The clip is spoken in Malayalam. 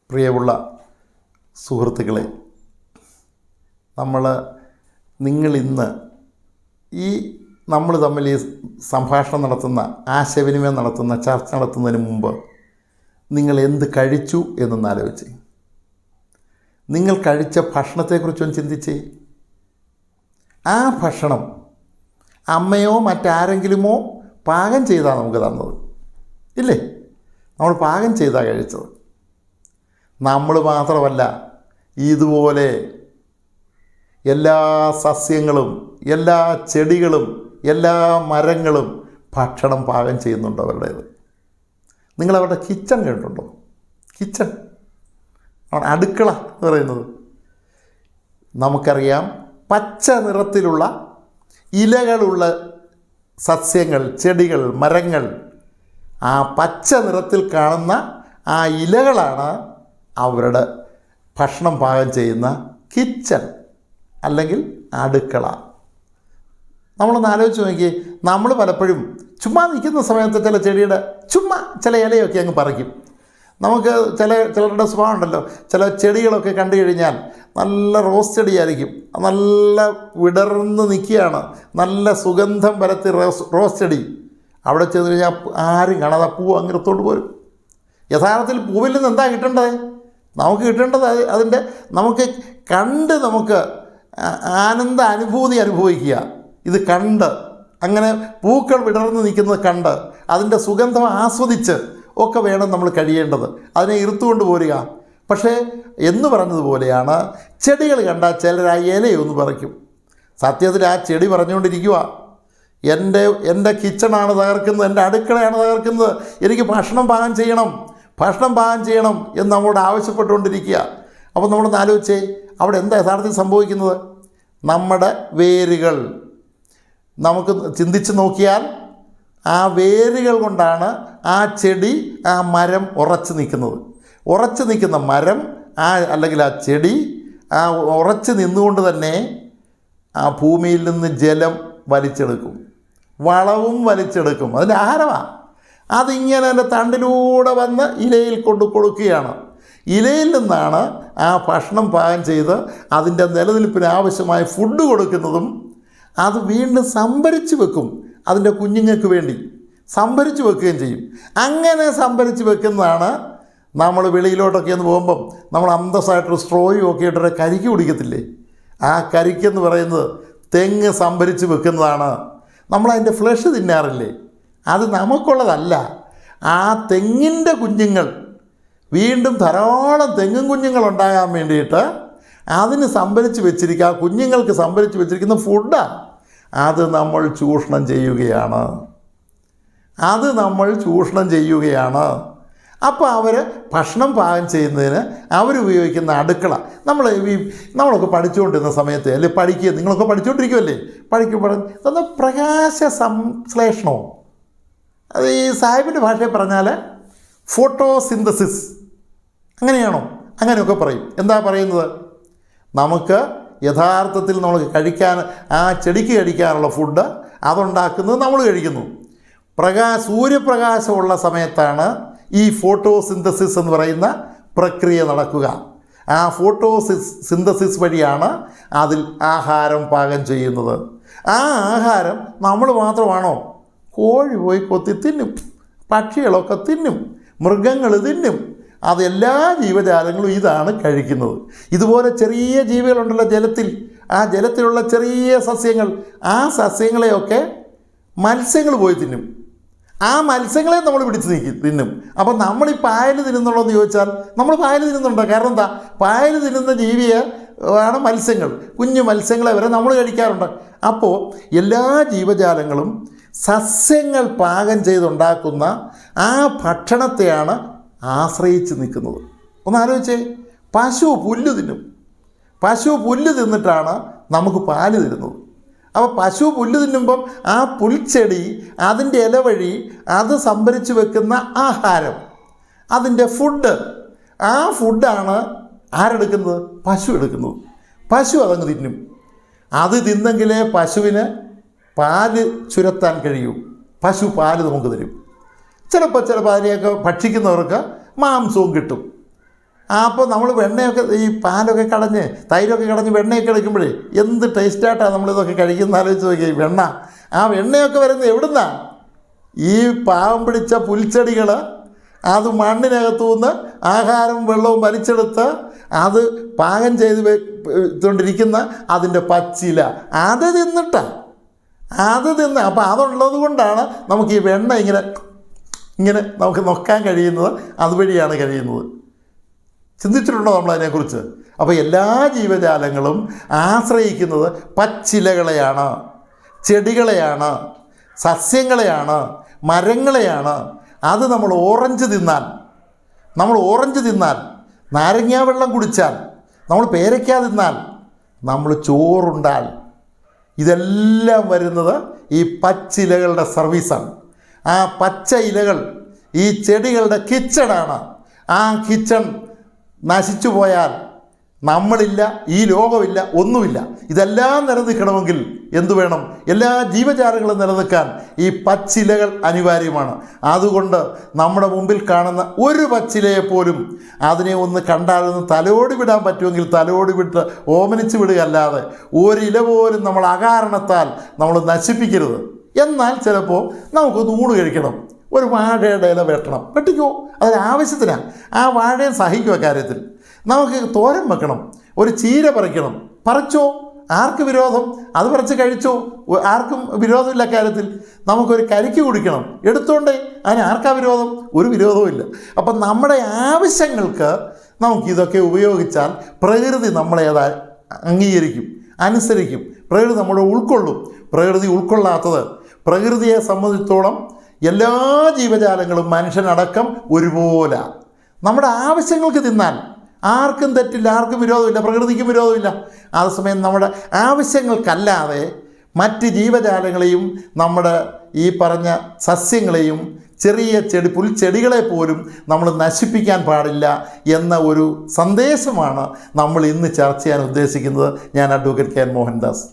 പ്രിയമുള്ള സുഹൃത്തുക്കളെ, നിങ്ങളിന്ന് നമ്മൾ തമ്മിൽ ഈ സംഭാഷണം നടത്തുന്ന, ആശയവിനിമയം നടത്തുന്ന, ചർച്ച നടത്തുന്നതിന് മുമ്പ് നിങ്ങൾ എന്ത് കഴിച്ചു എന്നൊന്ന് ആലോചിച്ച്, നിങ്ങൾ കഴിച്ച ഭക്ഷണത്തെക്കുറിച്ചൊന്ന് ചിന്തിച്ചേ. ആ ഭക്ഷണം അമ്മയോ മറ്റാരെങ്കിലുമോ പാകം ചെയ്താണ് നമുക്ക് തന്നത്, ഇല്ലേ? നമ്മൾ പാകം ചെയ്താണ് കഴിച്ചത്. നമ്മൾ മാത്രമല്ല, ഇതുപോലെ എല്ലാ സസ്യങ്ങളും എല്ലാ ചെടികളും എല്ലാ മരങ്ങളും ഭക്ഷണം പാകം ചെയ്യുന്നുണ്ട് അവരുടേത്. നിങ്ങളവരുടെ കിച്ചൺ കണ്ടിട്ടുണ്ടോ? കിച്ചൺ, അടുക്കള എന്ന് പറയുന്നത്. നമുക്കറിയാം, പച്ച നിറത്തിലുള്ള ഇലകളുള്ള സസ്യങ്ങൾ, ചെടികൾ, മരങ്ങൾ, ആ പച്ച നിറത്തിൽ കാണുന്ന ആ ഇലകളാണ് അവരുടെ ഭക്ഷണം പാകം ചെയ്യുന്ന കിച്ചൺ അല്ലെങ്കിൽ അടുക്കള. നമ്മളൊന്ന് ആലോചിച്ച് നോക്കി. നമ്മൾ പലപ്പോഴും ചുമ്മാ നിൽക്കുന്ന സമയത്ത് ചില ചെടിയുടെ ചില ഇലയൊക്കെ അങ്ങ് പറിക്കും. നമുക്ക് ചിലരുടെ സ്വഭാവം ഉണ്ടല്ലോ, ചില ചെടികളൊക്കെ കണ്ടു കഴിഞ്ഞാൽ നല്ല റോസ് ചെടിയായിരിക്കും, നല്ല വിടർന്ന് നിൽക്കുകയാണ്, നല്ല സുഗന്ധം പരത്തി റോസ് ചെടി. അവിടെ ചെന്ന് കഴിഞ്ഞാൽ ആരും കാണാതെ പൂ അങ്ങോട്ട് പോരും. യഥാർത്ഥത്തിൽ പൂവിൽ നിന്ന് എന്താ കിട്ടേണ്ടത്? നമുക്ക് കിട്ടേണ്ടത് നമുക്ക് കണ്ട് നമുക്ക് ആനന്ദ അനുഭൂതി അനുഭവിക്കുക. ഇത് കണ്ട്, അങ്ങനെ പൂക്കൾ വിടർന്ന് നിൽക്കുന്നത് കണ്ട് അതിൻ്റെ സുഗന്ധം ആസ്വദിച്ച് ഒക്കെ വേണം നമ്മൾ കഴിയേണ്ടത്. അതിനെ ഇറുത്തുകൊണ്ട് പോരുക. പക്ഷേ എന്ന് പറഞ്ഞതുപോലെയാണ്, ചെടികൾ കണ്ടാൽ ചിലർ ആ ഇലയൊന്ന് പറിക്കും. സത്യത്തിൽ ആ ചെടി പറഞ്ഞുകൊണ്ടിരിക്കുക, എൻ്റെ കിച്ചണാണ് തകർക്കുന്നത്, എൻ്റെ അടുക്കളയാണ് തകർക്കുന്നത്, എനിക്ക് ഭക്ഷണം പാകം ചെയ്യണം എന്ന് നമ്മളോട് ആവശ്യപ്പെട്ടുകൊണ്ടിരിക്കുക. അപ്പോൾ നമ്മളൊന്ന് ആലോചിച്ചേ, അവിടെ എന്താ യഥാർത്ഥത്തിൽ സംഭവിക്കുന്നത്? നമ്മുടെ വേരുകൾ നമുക്ക് ചിന്തിച്ച് നോക്കിയാൽ, ആ വേരുകൾ കൊണ്ടാണ് ആ ചെടി, ആ മരം ഉറച്ചു നിൽക്കുന്നത്. ഉറച്ചു നിൽക്കുന്ന മരം അല്ലെങ്കിൽ ആ ചെടി ഉറച്ചു നിന്നുകൊണ്ട് തന്നെ ആ ഭൂമിയിൽ നിന്ന് ജലം വലിച്ചെടുക്കും, വളവും വലിച്ചെടുക്കും. അതിൻ്റെ ആഹാരമാണ്. അതിങ്ങനെ എൻ്റെ തണ്ടിലൂടെ വന്ന് ഇലയിൽ കൊണ്ട് കൊടുക്കുകയാണ്. ഇലയിൽ നിന്നാണ് ആ ഭക്ഷണം പാകം ചെയ്ത് അതിൻ്റെ നിലനിൽപ്പിന് ആവശ്യമായ ഫുഡ് കൊടുക്കുന്നതും. അത് വീണ്ടും സംഭരിച്ച് വെക്കും, അതിൻ്റെ കുഞ്ഞുങ്ങൾക്ക് വേണ്ടി സംഭരിച്ച് വെക്കുകയും ചെയ്യും. അങ്ങനെ സംഭരിച്ച് വെക്കുന്നതാണ് നമ്മൾ വെളിയിലോട്ടൊക്കെ ഒന്ന് പോകുമ്പം നമ്മൾ അന്തസ്സായിട്ടൊരു സ്ട്രോയും ഒക്കെ ഇട്ടൊരു കരിക്ക് കുടിക്കത്തില്ലേ? ആ കരിക്കെന്ന് പറയുന്നത് തെങ്ങ് സംഭരിച്ച് വെക്കുന്നതാണ്. നമ്മളതിൻ്റെ ഫ്ലഷ് തിന്നാറില്ലേ? അത് നമുക്കുള്ളതല്ല. ആ തെങ്ങിൻ്റെ കുഞ്ഞുങ്ങൾ വീണ്ടും ധാരാളം തെങ്ങും കുഞ്ഞുങ്ങൾ ഉണ്ടാകാൻ വേണ്ടിയിട്ട് അതിന് സംഭരിച്ച് വെച്ചിരിക്കുക, ആ കുഞ്ഞുങ്ങൾക്ക് സംഭരിച്ച് വെച്ചിരിക്കുന്ന ഫുഡാണ്. അത് നമ്മൾ ചൂഷണം ചെയ്യുകയാണ്. അപ്പോൾ അവർ ഭക്ഷണം പാകം ചെയ്യുന്നതിന് അവരുപയോഗിക്കുന്ന അടുക്കള, നമ്മളൊക്കെ പഠിച്ചുകൊണ്ടിരുന്ന സമയത്ത്, അല്ലെങ്കിൽ നിങ്ങളൊക്കെ പഠിച്ചുകൊണ്ടിരിക്കുമല്ലേ, ഇതൊന്ന് പ്രകാശ സംശ്ലേഷണമോ, അത് ഈ സാഹിബിൻ്റെ ഭാഷയിൽ പറഞ്ഞാൽ ഫോട്ടോസിന്തസിസ്, അങ്ങനെയാണോ? അങ്ങനെയൊക്കെ പറയും. എന്താ പറയുന്നത്? നമുക്ക് യഥാർത്ഥത്തിൽ നമുക്ക് കഴിക്കാൻ, ആ ചെടിക്ക് കഴിക്കാനുള്ള ഫുഡ് അതുണ്ടാക്കുന്നത് നമ്മൾ കഴിക്കുന്നു. സൂര്യപ്രകാശമുള്ള സമയത്താണ് ഈ ഫോട്ടോസിന്തസിസ് എന്ന് പറയുന്ന പ്രക്രിയ നടക്കുക. ആ ഫോട്ടോസിന്തസിസ് വഴിയാണ് അതിൽ ആഹാരം പാകം ചെയ്യുന്നത്. ആ ആഹാരം നമ്മൾ മാത്രമാണോ? കോഴി പോയി കൊത്തി തിന്നും, പക്ഷികളൊക്കെ തിന്നും, മൃഗങ്ങൾ തിന്നും. അതെല്ലാ ജീവജാലങ്ങളും ഇതാണ് കഴിക്കുന്നത്. ഇതുപോലെ ചെറിയ ജീവികളുണ്ടല്ലോ ജലത്തിൽ, ആ ജലത്തിലുള്ള ചെറിയ സസ്യങ്ങൾ, ആ സസ്യങ്ങളെയൊക്കെ മത്സ്യങ്ങൾ പോയി തിന്നും. ആ മത്സ്യങ്ങളെ നമ്മൾ പിടിച്ച് തിന്നും. അപ്പം നമ്മൾ ഈ പായൽ തിന്നുന്നുള്ളതെന്ന് ചോദിച്ചാൽ, നമ്മൾ പായൽ തിന്നുന്നുണ്ടോ? കാരണം എന്താ? പായൽ തിന്നുന്ന ജീവിയെ ആണ് മത്സ്യങ്ങൾ, കുഞ്ഞു മത്സ്യങ്ങളെ വരെ നമ്മൾ കഴിക്കാറുണ്ട്. അപ്പോൾ എല്ലാ ജീവജാലങ്ങളും സസ്യങ്ങൾ പാകം ചെയ്തുണ്ടാക്കുന്ന ആ ഭക്ഷണത്തെയാണ് ആശ്രയിച്ച് നിൽക്കുന്നത്. ഒന്ന് ആലോചിച്ചേ, പശു പുല്ല് തിന്നിട്ടാണ് നമുക്ക് പാല് തരുന്നത്. അപ്പോൾ പശു പുല്ല് തിന്നുമ്പം ആ പുൽച്ചെടി, അതിൻ്റെ ഇല വഴി അത് സംഭരിച്ച് വെക്കുന്ന ആഹാരം, അതിൻ്റെ ഫുഡ്, ആ ഫുഡാണ് ആരെടുക്കുന്നത്? പശു എടുക്കുന്നത്. പശു അതങ്ങ് തിന്നും. അത് തിന്നെങ്കിലേ പശുവിന് പാല് ചുരത്താൻ കഴിയൂ. പശു പാല് നമുക്ക് തരും. ചിലപ്പോൾ അതിനെയൊക്കെ ഭക്ഷിക്കുന്നവർക്ക് മാംസവും കിട്ടും. അപ്പോൾ നമ്മൾ വെണ്ണയൊക്കെ ഈ പാലൊക്കെ കടഞ്ഞ് തൈരൊക്കെ കടഞ്ഞ് വെണ്ണയൊക്കെ എടുക്കുമ്പോഴേ എന്ത് ടേസ്റ്റായിട്ടാണ് നമ്മളിതൊക്കെ കഴിക്കുന്ന ആലോചിച്ച് നോക്കി. വെണ്ണ, ആ വെണ്ണയൊക്കെ വരുന്നത് എവിടുന്നാ? ഈ പാവം പിടിച്ച പുൽച്ചെടികൾ അത് മണ്ണിനകത്തുനിന്ന് ആഹാരവും വെള്ളവും വലിച്ചെടുത്ത് അത് പാകം ചെയ്ത് വെച്ചുകൊണ്ടിരിക്കുന്ന അതിൻ്റെ പച്ചില അത് തിന്നിട്ടാണ്, അത് തിന്ന്. അപ്പോൾ അതുള്ളത് കൊണ്ടാണ് നമുക്ക് ഈ വെണ്ണ ഇങ്ങനെ നമുക്ക് നോക്കാൻ കഴിയുന്നത്, അതുവഴിയാണ് കഴിയുന്നത്. ചിന്തിച്ചിട്ടുണ്ടോ നമ്മളതിനെക്കുറിച്ച്? അപ്പോൾ എല്ലാ ജീവജാലങ്ങളും ആശ്രയിക്കുന്നത് പച്ചിലകളെയാണ്, ചെടികളെയാണ്, സസ്യങ്ങളെയാണ്, മരങ്ങളെയാണ്. അത് നമ്മൾ ഓറഞ്ച് തിന്നാൽ, നാരങ്ങാ വെള്ളം കുടിച്ചാൽ, നമ്മൾ പേരയ്ക്ക തിന്നാൽ, നമ്മൾ ചോറുണ്ടാൽ, ഇതെല്ലാം വരുന്നത് ഈ പച്ചിലകളുടെ സർവീസാണ്. ആ പച്ച ഇലകൾ ഈ ചെടികളുടെ കിച്ചണാണ്. ആ കിച്ചൺ നശിച്ചു പോയാൽ നമ്മളില്ല, ഈ ലോകമില്ല, ഒന്നുമില്ല. ഇതെല്ലാം നിലനിൽക്കണമെങ്കിൽ എന്തു വേണം? എല്ലാ ജീവജാലങ്ങളും നിലനിൽക്കാൻ ഈ പച്ചിലകൾ അനിവാര്യമാണ്. അതുകൊണ്ട് നമ്മുടെ മുമ്പിൽ കാണുന്ന ഒരു പച്ചിലയെപ്പോലും അതിനെ ഒന്ന് കണ്ടാലൊന്ന് തലോടി വിടാൻ പറ്റുമെങ്കിൽ തലോടി വിട്ട് ഓമനിച്ച് വിടുകയല്ലാതെ ഒരില പോലും നമ്മൾ അകാരണത്താൽ നമ്മൾ നശിപ്പിക്കരുത്. എന്നാൽ ചിലപ്പോൾ നമുക്കൊന്ന് ഊണ് കഴിക്കണം, ഒരു വാഴയുടെ ഇല വെട്ടിക്കോ, അതൊരാവശ്യത്തിനാണ്. ആ വാഴയെ സഹിക്കും. കാര്യത്തിൽ നമുക്ക് തോരൻ വെക്കണം, ഒരു ചീര പറിച്ചോ, ആർക്ക് വിരോധം? അത് പറിച്ച് കഴിച്ചോ, ആർക്കും വിരോധമില്ല. കാര്യത്തിൽ നമുക്കൊരു കരിക്ക് കുടിക്കണം, എടുത്തോണ്ടേ, അതിന് ആർക്കാ വിരോധം? ഒരു വിരോധവും ഇല്ല. അപ്പം നമ്മുടെ ആവശ്യങ്ങൾക്ക് നമുക്കിതൊക്കെ ഉപയോഗിച്ചാൽ പ്രകൃതി നമ്മളെ അംഗീകരിക്കും, അനുസരിക്കും. പ്രകൃതി നമ്മളെ ഉൾക്കൊള്ളും. പ്രകൃതി ഉൾക്കൊള്ളാത്തത്, പ്രകൃതിയെ സംബന്ധിച്ചിടത്തോളം എല്ലാ ജീവജാലങ്ങളും മനുഷ്യനടക്കം ഒരുപോലെ നമ്മുടെ ആവശ്യങ്ങൾക്ക് തിന്നാൽ ആർക്കും തെറ്റില്ല, ആർക്കും വിരോധമില്ല, പ്രകൃതിക്കും വിരോധമില്ല. അതേസമയം നമ്മുടെ ആവശ്യങ്ങൾക്കല്ലാതെ മറ്റ് ജീവജാലങ്ങളെയും നമ്മുടെ ഈ പറഞ്ഞ സസ്യങ്ങളെയും ചെറിയ പുൽച്ചെടികളെ പോലും നമ്മൾ നശിപ്പിക്കാൻ പാടില്ല എന്ന ഒരു സന്ദേശമാണ് നമ്മൾ ഇന്ന് ചർച്ച ചെയ്യാൻ ഉദ്ദേശിക്കുന്നത്. ഞാൻ അഡ്വക്കേറ്റ് കെ എൻ മോഹൻദാസ്.